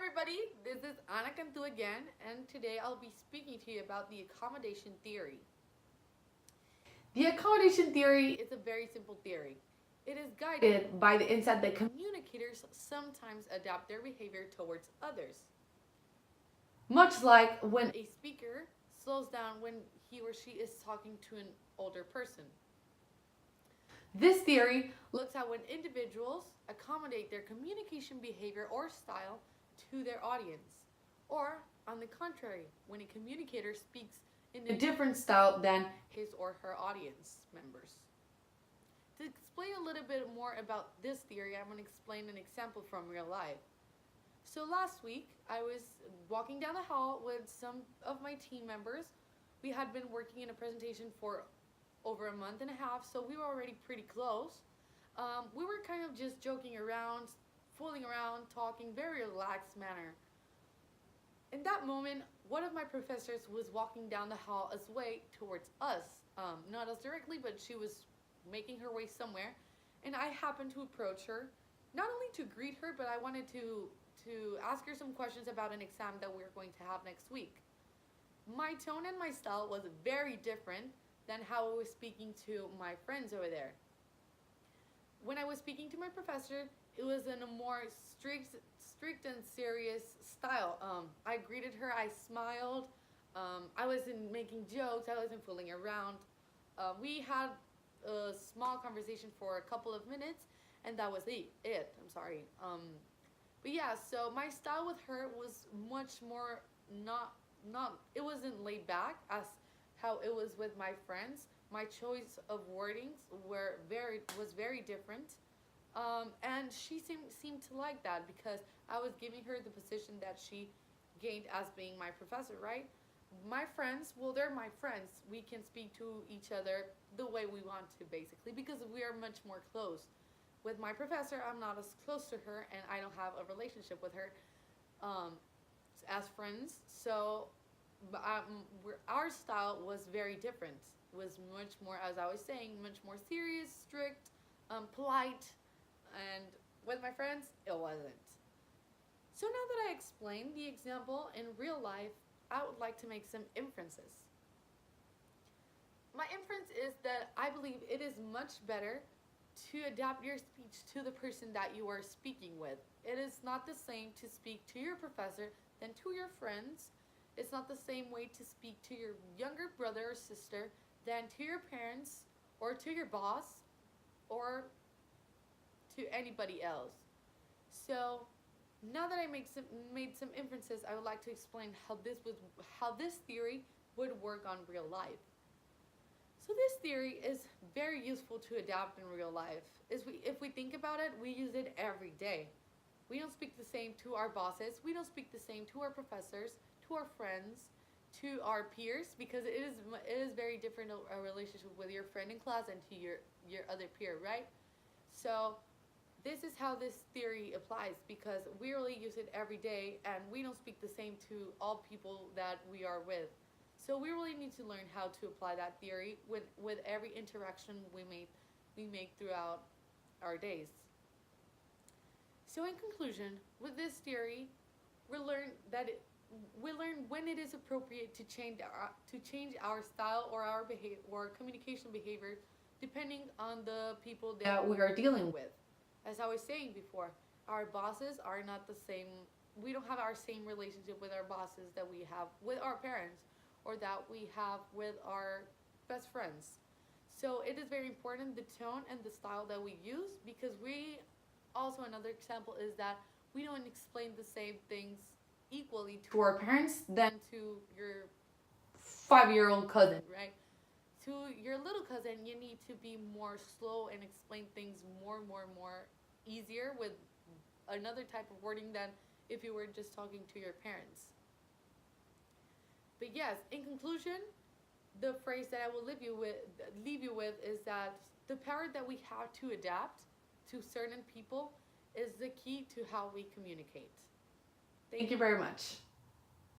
everybody, this is Ana Cantu again, and today I'll be speaking to you about the accommodation theory. The accommodation theory is a very simple theory. It is guided by the insight that communicators sometimes adapt their behavior towards others. Much like when a speaker slows down when he or she is talking to an older person. This theory looks at when individuals accommodate their communication behavior or style to their audience, or on the contrary, when a communicator speaks in a different style than his or her audience members. To explain a little bit more about this theory, I'm going to explain an example from real life. So last week, I was walking down the hall with some of my team members. We had been working in a presentation for over a month and a half, so we were already pretty close. We were kind of just joking around, fooling around, talking very relaxed manner. In that moment, one of my professors was walking down the hall as way towards us. Not us directly, but she was making her way somewhere, and I happened to approach her, not only to greet her, but I wanted to ask her some questions about an exam that we were going to have next week. My tone and my style was very different than how I was speaking to my friends over there. When I was speaking to my professor, it was in a more strict and serious style. I greeted her, I smiled, I wasn't making jokes, I wasn't fooling around. We had a small conversation for a couple of minutes, and that was it. I'm sorry. But yeah, so my style with her was much more it wasn't laid back as how it was with my friends. My choice of wordings was very different, and she seemed to like that because I was giving her the position that she gained as being my professor, right? My friends, well, they're my friends. We can speak to each other the way we want to, basically, because we are much more close. With my professor, I'm not as close to her, and I don't have a relationship with her as friends. So our style was very different. It was much more, as I was saying, much more serious, strict, polite, and with my friends, it wasn't. So now that I explained the example in real life, I would like to make some inferences. My inference is that I believe it is much better to adapt your speech to the person that you are speaking with. It is not the same to speak to your professor than to your friends. It's not the same way to speak to your younger brother or sister than to your parents or to your boss or to anybody else. So now that I made some inferences, I would like to explain how this theory would work on real life. So this theory is very useful to adapt in real life. If we think about it, we use it every day. We don't speak the same to our bosses. We don't speak the same to our professors, to our friends, to our peers, because it is very different a relationship with your friend in class and to your other peer, right? So this is how this theory applies, because we really use it every day, and we don't speak the same to all people that we are with. So we really need to learn how to apply that theory with every interaction we make throughout our days. So in conclusion, with this theory, we learn when it is appropriate to change our style or our behavior or communication behavior, depending on the people that we are dealing with. As I was saying before, our bosses are not the same. We don't have our same relationship with our bosses that we have with our parents or that we have with our best friends. So it is very important, the tone and the style that we use, because another example is that we don't explain the same things equally to our parents than to your 5-year-old cousin, right? To your little cousin, you need to be more slow and explain things more easier with another type of wording than if you were just talking to your parents. But yes, in conclusion, the phrase that I will leave you with is that the power that we have to adapt to certain people is the key to how we communicate. Thank you very much.